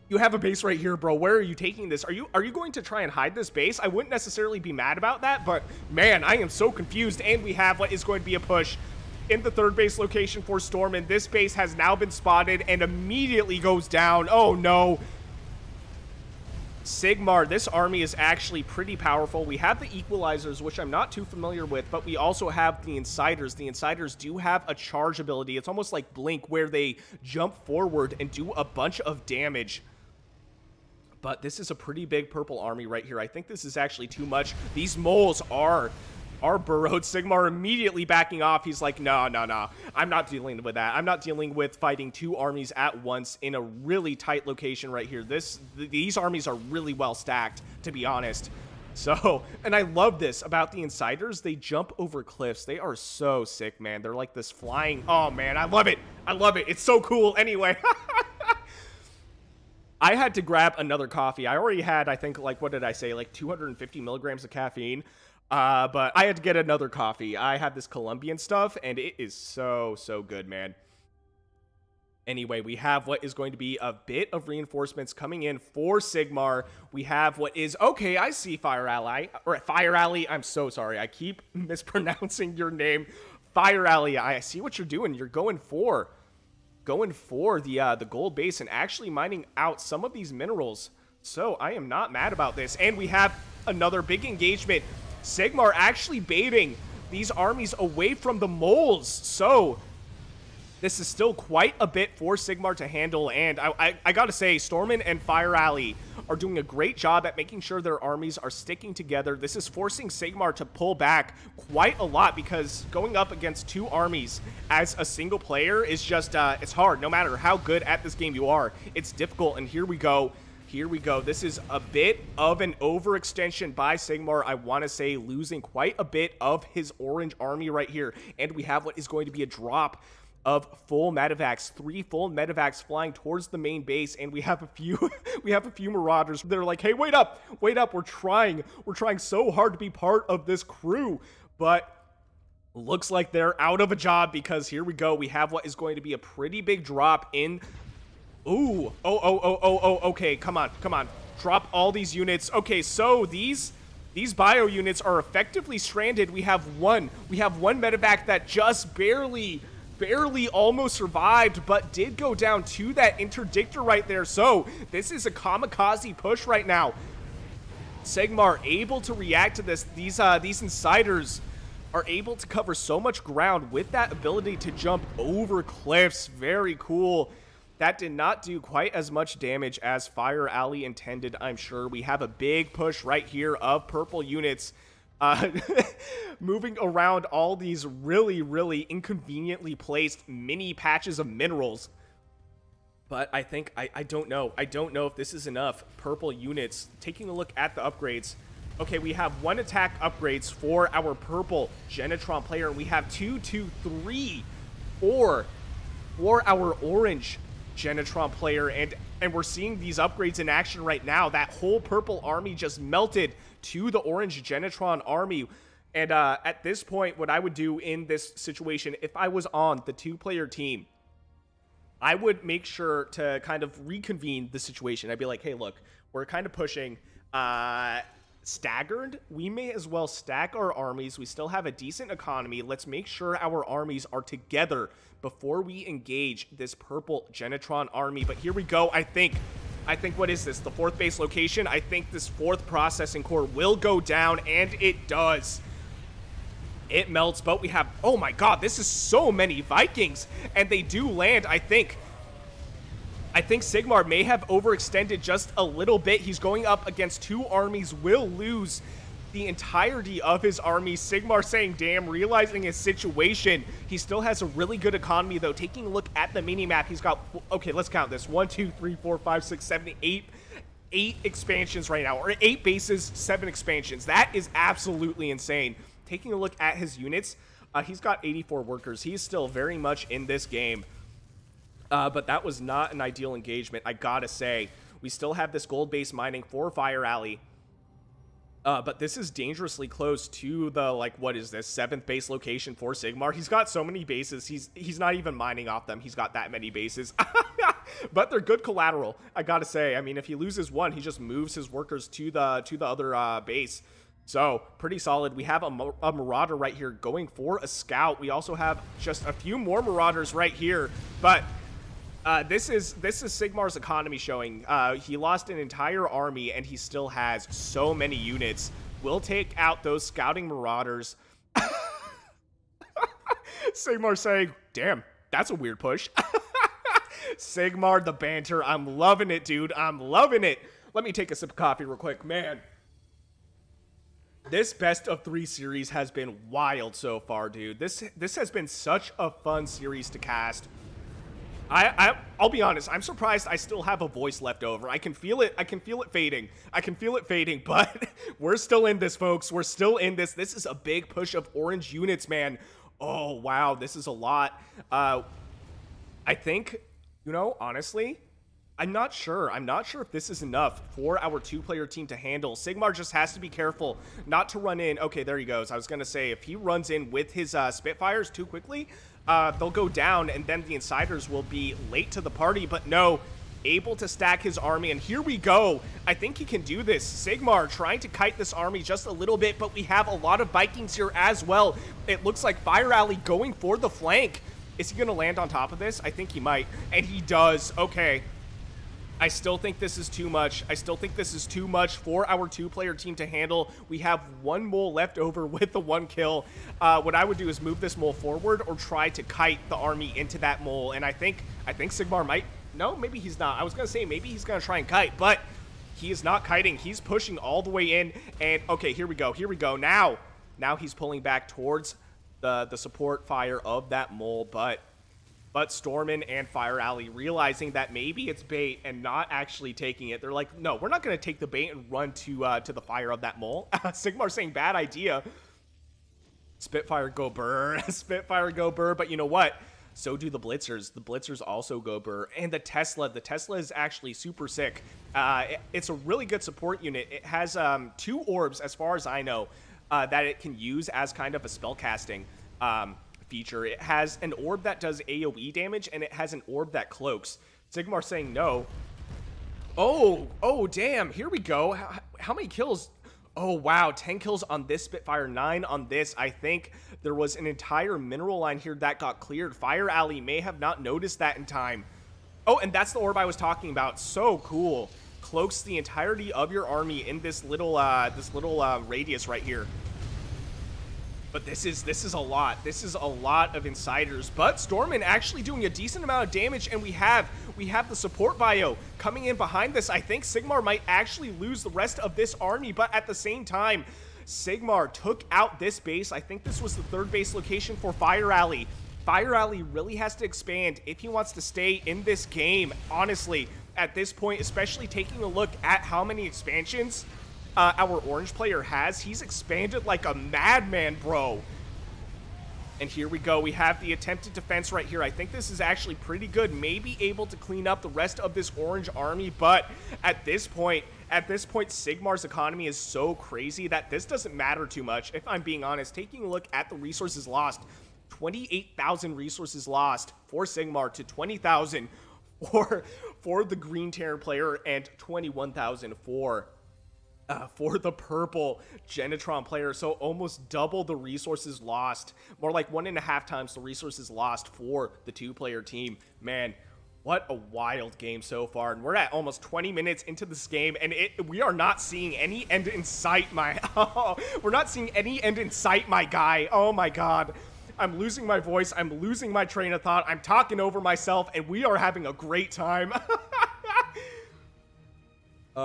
You have a base right here, bro. Where are you taking this? Are you going to try and hide this base? I wouldn't necessarily be mad about that, but man, I am so confused. And we have what is going to be a push in the third base location for Stormin. This base has now been spotted and immediately goes down. Oh no. Sigmar, this army is actually pretty powerful. We have the equalizers, which I'm not too familiar with, but we also have the insiders. The insiders do have a charge ability. It's almost like Blink, where they jump forward and do a bunch of damage. But this is a pretty big purple army right here. I think this is actually too much. These moles are our burrowed Sigmar immediately backing off. He's like, no, no, no. I'm not dealing with that. I'm not dealing with fighting two armies at once in a really tight location right here. These armies are really well stacked, to be honest. So, and I love this about the Insiders. They jump over cliffs. They are so sick, man. They're like this flying. Oh, man, I love it. I love it. It's so cool. Anyway. I had to grab another coffee. I already had, I think, like, what did I say? Like 250 milligrams of caffeine. But I had to get another coffee. I have this Colombian stuff, and it is so, so good, man. Anyway, we have what is going to be a bit of reinforcements coming in for Sigmar. We have what is, okay, I see Fireally, or Fireally. I'm so sorry. I keep mispronouncing your name. Fireally, I see what you're doing. You're going for the gold base and actually mining out some of these minerals. So I am not mad about this. And we have another big engagement. Sigmar actually baiting these armies away from the moles. So this is still quite a bit for Sigmar to handle, and I gotta say, Stormin and Fireally are doing a great job at making sure their armies are sticking together. This is forcing Sigmar to pull back quite a lot, because going up against two armies as a single player is just, it's hard. No matter how good at this game you are, it's difficult, and here we go. Here we go. This is a bit of an overextension by Sigmar. I want to say losing quite a bit of his orange army right here, and we have what is going to be a drop of full medevacs, 3 full medevacs flying towards the main base, and we have a few marauders. They're like, hey, wait up, we're trying so hard to be part of this crew, but looks like they're out of a job, because here we go. We have what is going to be a pretty big drop in. Ooh, okay, come on, drop all these units. Okay, so these bio units are effectively stranded. We have one medevac that just barely almost survived, but did go down to that interdictor right there. So this is a kamikaze push right now. Sigmar able to react to this. These Insiders are able to cover so much ground with that ability to jump over cliffs. Very cool. That did not do quite as much damage as Fireally intended, I'm sure. We have a big push right here of purple units moving around all these really inconveniently placed mini patches of minerals. But I think, I don't know if this is enough. Purple units, taking a look at the upgrades. Okay, we have 1 attack upgrades for our purple Genetron player, and we have 2, 3, 4 for our orange Genetron player, and we're seeing these upgrades in action right now. That whole purple army just melted to the orange Genetron army. And at this point, what I would do in this situation, if I was on the 2-player team, I would make sure to kind of reconvene the situation. I'd be like, hey, look, we're kind of pushing staggered. We may as well stack our armies. We still have a decent economy. Let's make sure our armies are together before we engage this purple Genetron army. But here we go. I think, what is this? The 4th base location? I think this 4th processing core will go down, and it does. It melts, but we have, oh my god, this is so many Vikings, and they do land. I think Sigmar may have overextended just a little bit. He's going up against 2 armies, will lose the entirety of his army. Sigmar saying, damn, realizing his situation. He still has a really good economy, though. Taking a look at the mini-map, he's got, okay, let's count this. 1, 2, 3, 4, 5, 6, 7, 8 expansions right now, or 8 bases, 7 expansions. That is absolutely insane. Taking a look at his units, he's got 84 workers. He's still very much in this game. But that was not an ideal engagement, I gotta say. We still have this gold base mining for Fireally. But this is dangerously close to the, like, what is this, 7th base location for Sigmar. He's got so many bases, he's not even mining off them. He's got that many bases. But they're good collateral, I gotta say. I mean, if he loses one, he just moves his workers to the other base. So, pretty solid. We have a Marauder right here going for a scout. We also have just a few more Marauders right here. But this is Sigmar's economy showing. He lost an entire army, and he still has so many units. We'll take out those scouting Marauders. Sigmar saying, damn, that's a weird push. Sigmar the banter. I'm loving it, dude. I'm loving it. Let me take a sip of coffee real quick. Man, This best of 3 series has been wild so far, dude. This has been such a fun series to cast. I'll be honest, I'm surprised I still have a voice left over. I can feel it. I can feel it fading. I can feel it fading, but we're still in this, folks. We're still in this. This is a big push of orange units, man. Oh, wow. This is a lot. I think, you know, honestly, I'm not sure. I'm not sure if this is enough for our 2-player team to handle. Sigmar just has to be careful not to run in. Okay, there he goes. I was going to say, if he runs in with his Spitfires too quickly, they'll go down, and then the Insiders will be late to the party. But no, able to stack his army, and here we go. I think he can do this. Sigmar trying to kite this army just a little bit, but we have a lot of Vikings here as well. It looks like Fireally going for the flank. Is he going to land on top of this? I think he might, and he does. Okay. I still think this is too much. I still think this is too much for our 2-player team to handle. We have 1 mole left over with the 1 kill. What I would do is move this mole forward or try to kite the army into that mole. And I think Sigmar might. No, maybe he's not. I was going to say maybe he's going to try and kite, but he is not kiting. He's pushing all the way in. And okay, here we go. Here we go. Now he's pulling back towards the support fire of that mole, but Stormin and Fireally realizing that maybe it's bait and not actually taking it. They're like, no, we're not going to take the bait and run to the fire of that mole. Sigmar saying, bad idea. Spitfire go burr. Spitfire go burr. But you know what? So do the Blitzers. The Blitzers also go burr. And the Tesla is actually super sick. It's a really good support unit. It has 2 orbs, as far as I know, that it can use as kind of a spellcasting feature. It has an orb that does AoE damage, and it has an orb that cloaks. Sigmar saying no. Oh, damn. Here we go. How many kills? Oh, wow. 10 kills on this Spitfire, 9 on this. I think there was an entire mineral line here that got cleared. Fireally may have not noticed that in time. Oh, and that's the orb I was talking about. So cool. Cloaks the entirety of your army in this little radius right here. But this is a lot. This is a lot of Insiders. But Stormin actually doing a decent amount of damage, and we have the support bio coming in behind this. I think Sigmar might actually lose the rest of this army, but at the same time, Sigmar took out this base. I think this was the 3rd base location for Fireally. Fireally really has to expand if he wants to stay in this game. Honestly, at this point, especially taking a look at how many expansions our orange player has, he's expanded like a madman, bro. And here we go. We have the attempted defense right here. I think this is actually pretty good. Maybe able to clean up the rest of this orange army, but at this point, Sigmar's economy is so crazy that this doesn't matter too much, if I'm being honest. Taking a look at the resources lost, 28,000 resources lost for Sigmar to 20,000 for the green Terran player, and 21,000 for the purple Genetron player. So almost double the resources lost, more like 1.5 times the resources lost for the 2-player team. Man, what a wild game so far. And we're at almost 20 minutes into this game, and we are not seeing any end in sight, we're not seeing any end in sight, my guy. Oh my god. I'm losing my voice. I'm losing my train of thought. I'm talking over myself, and we are having a great time.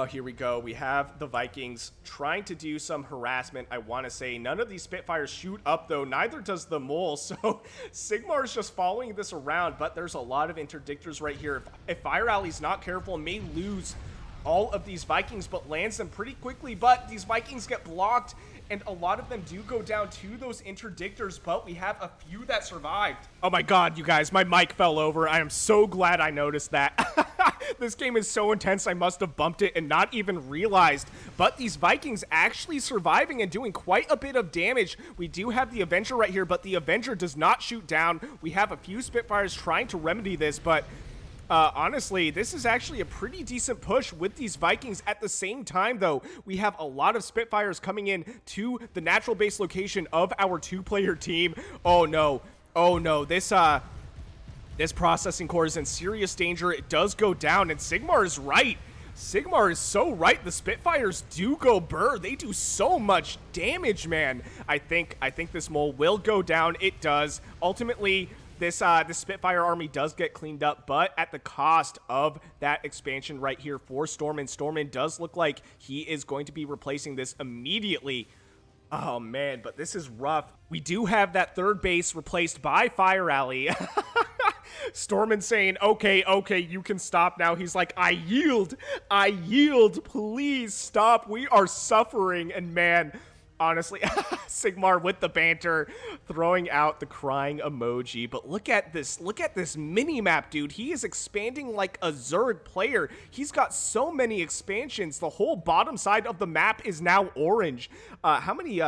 Here we go. We have the Vikings trying to do some harassment, I want to say. None of these Spitfires shoot up, though. Neither does the mole. So Sigmar is just following this around, but there's a lot of interdictors right here. If Fireally's not careful, may lose all of these Vikings, but lands them pretty quickly. But these Vikings get blocked, and a lot of them do go down to those interdictors, but we have a few that survived. Oh my god, you guys, my mic fell over. I am so glad I noticed that. This game is so intense, I must have bumped it and not even realized. But these Vikings actually surviving and doing quite a bit of damage. We do have the Avenger right here, but the Avenger does not shoot down. We have a few Spitfires trying to remedy this, but honestly, this is actually a pretty decent push with these Vikings. At the same time, though, we have a lot of Spitfires coming in to the natural base location of our 2-player team. Oh no. Oh no. This processing core is in serious danger. It does go down, and Sigmar is right. Sigmar is so right. The Spitfires do go burr. They do so much damage, man. I think this mole will go down. It does. Ultimately, this Spitfire army does get cleaned up, but at the cost of that expansion right here for Stormin. Stormin does look like he is going to be replacing this immediately. Oh man, but this is rough. We do have that third base replaced by Fireally. Stormin saying, okay, you can stop now. He's like, I yield, please stop. We are suffering. And man, honestly, Sigmar with the banter, throwing out the crying emoji. But look at this mini-map, dude. He is expanding like a Zerg player. He's got so many expansions. The whole bottom side of the map is now orange. How many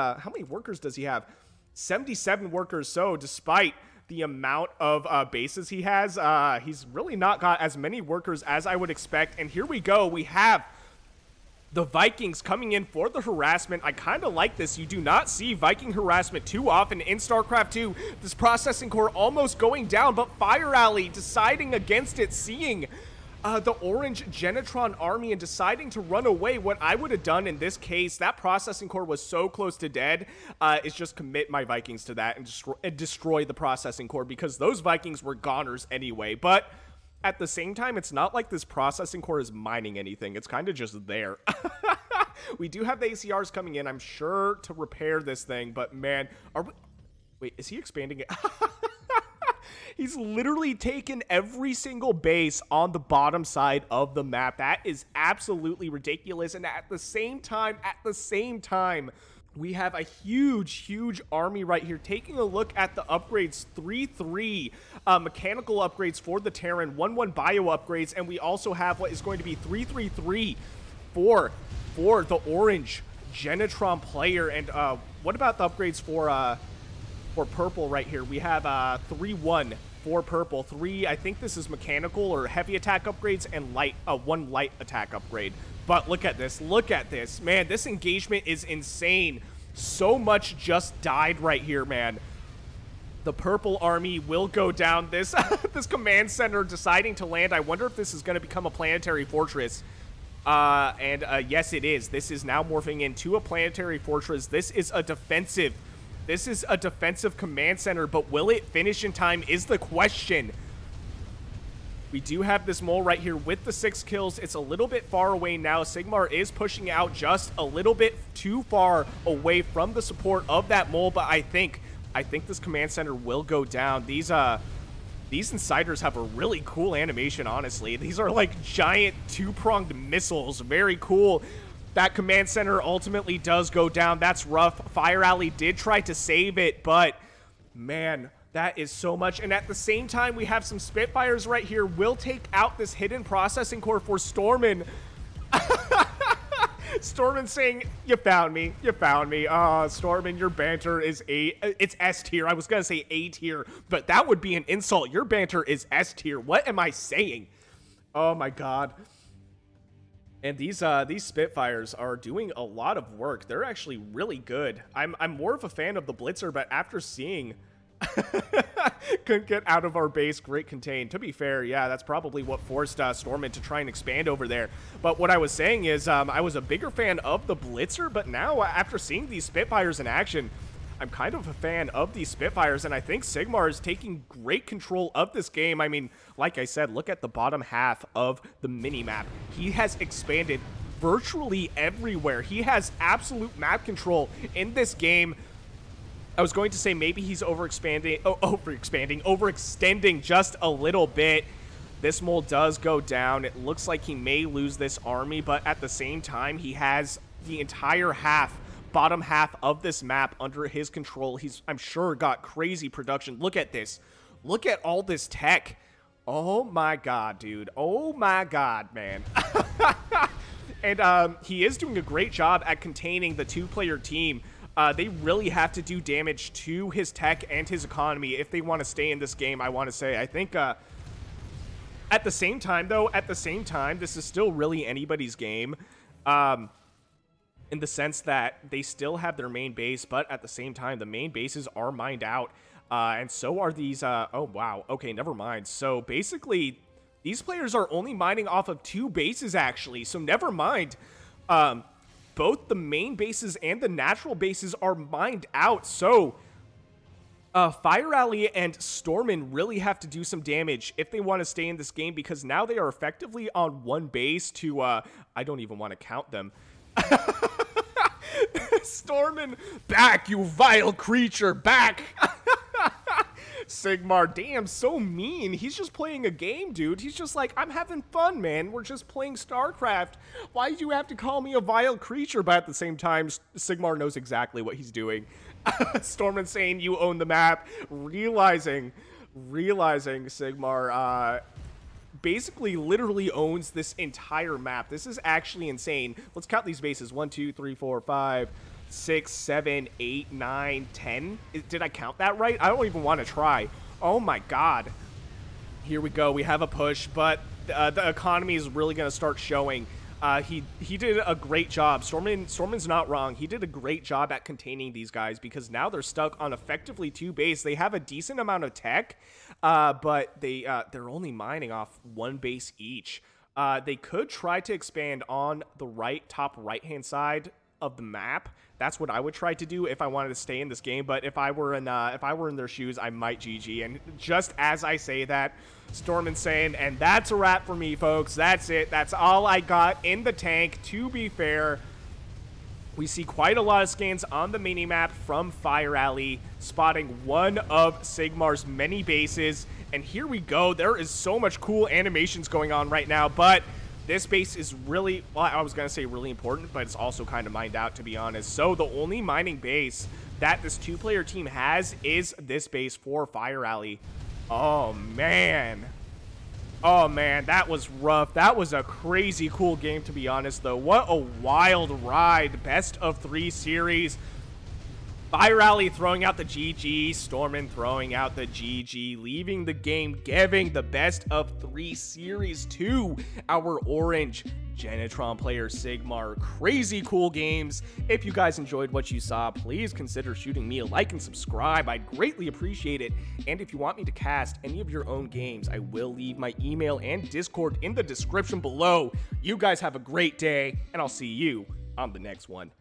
workers does he have? 77 workers. So despite the amount of bases he has, he's really not got as many workers as I would expect. And here we go. We have the Vikings coming in for the harassment. I kind of like this. You do not see Viking harassment too often in StarCraft 2. This processing core almost going down, but Fireally deciding against it, seeing the orange Genetron army and deciding to run away. What I would have done in this case, that processing core was so close to dead, is just commit my Vikings to that and destroy the processing core, because those Vikings were goners anyway. But at the same time, it's not like this processing core is mining anything. It's kind of just there. We do have the ACRs coming in, I'm sure, to repair this thing. But man, wait, is he expanding it? He's literally taken every single base on the bottom side of the map. That is absolutely ridiculous. And at the same time, we have a huge army right here. Taking a look at the upgrades, 3-3 mechanical upgrades for the Terran, 1-1 bio upgrades, and we also have what is going to be 3-3-3 for the orange Genetron player. And what about the upgrades for purple right here? We have 3-1 for purple, 3, I think this is mechanical or heavy attack upgrades, and 1 light attack upgrade. But look at this, man, this engagement is insane. So much just died right here, man. The purple army will go down. This this command center deciding to land. I wonder if this is going to become a planetary fortress. Yes, it is. This is now morphing into a planetary fortress. This is a defensive command center, but will it finish in time is the question. We do have this mole right here with the 6 kills. It's a little bit far away now. Sigmar is pushing out just a little bit too far away from the support of that mole, but I think this command center will go down. These insiders have a really cool animation, honestly. These are like giant 2-pronged missiles. Very cool. That command center ultimately does go down. That's rough. Fireally did try to save it, but man, that is so much. And at the same time, we have some Spitfires right here. We'll take out this hidden processing core for Stormin. Stormin saying, you found me. Stormin, your banter is it's S tier. I was gonna say A tier, but that would be an insult. Your banter is S tier. What am I saying? Oh my god. And these Spitfires are doing a lot of work. They're actually really good. I'm more of a fan of the Blitzer, but after seeing couldn't get out of our base, great contain. To be fair, yeah, that's probably what forced Stormin to try and expand over there. But what I was saying is I was a bigger fan of the Blitzer, but now after seeing these Spitfires in action, I'm kind of a fan of these Spitfires, and I think Sigmar is taking great control of this game. I mean, like I said, look at the bottom half of the mini-map. He has expanded virtually everywhere. He has absolute map control in this game. I was going to say maybe he's overextending just a little bit. This mole does go down. It looks like he may lose this army, but at the same time, he has the entire bottom half of this map under his control. He's, I'm sure, got crazy production. Look at this. Look at all this tech. Oh my god, dude. Oh my god, man. And he is doing a great job at containing the 2-player team. They really have to do damage to his tech and his economy if they want to stay in this game, I want to say. I think at the same time, though, this is still really anybody's game. In the sense that they still have their main base, but at the same time, the main bases are mined out. And so are these, oh wow, okay, never mind. So basically, these players are only mining off of 2 bases, actually, so never mind. Both the main bases and the natural bases are mined out, so Fireally and Stormin really have to do some damage if they want to stay in this game, because now they are effectively on 1 base to, I don't even want to count them. Stormin, back, you vile creature, back. Sigmar, damn, so mean. He's just playing a game, dude. He's just like, I'm having fun, man. We're just playing StarCraft. Why do you have to call me a vile creature? But at the same time, Sigmar knows exactly what he's doing. Stormin saying you own the map, realizing Sigmar basically literally owns this entire map. This is actually insane. Let's count these bases. 1, 2, 3, 4, 5, 6, 7, 8, 9, 10. Did I count that right? I don't even want to try. Oh my god. Here we go. We have a push, but the economy is really going to start showing. He did a great job. Stormin's not wrong. He did a great job at containing these guys because now they're stuck on effectively 2 base. They have a decent amount of tech, but they're only mining off 1 base each. They could try to expand on the top right-hand side of the map. That's what I would try to do if I wanted to stay in this game. But if I were in their shoes, I might GG. And just as I say that, Stormin saying, and that's a wrap for me, folks. That's it. That's all I got in the tank. To be fair, we see quite a lot of scans on the minimap from Fireally, spotting one of Sigmar's many bases. And here we go. There is so much cool animations going on right now, but this base is really, well, I was going to say really important, but it's also kind of mined out, to be honest. So the only mining base that this 2-player team has is this base for Fireally. Oh, man. Oh, man, that was rough. That was a crazy cool game, to be honest, though. What a wild ride. Best of 3 series. Fireally throwing out the GG, Stormin throwing out the GG, leaving the game, giving the best of 3 series to our orange Genetron player Sigmar. Crazy cool games. If you guys enjoyed what you saw, please consider shooting me a like and subscribe. I'd greatly appreciate it. And if you want me to cast any of your own games, I will leave my email and Discord in the description below. You guys have a great day, and I'll see you on the next one.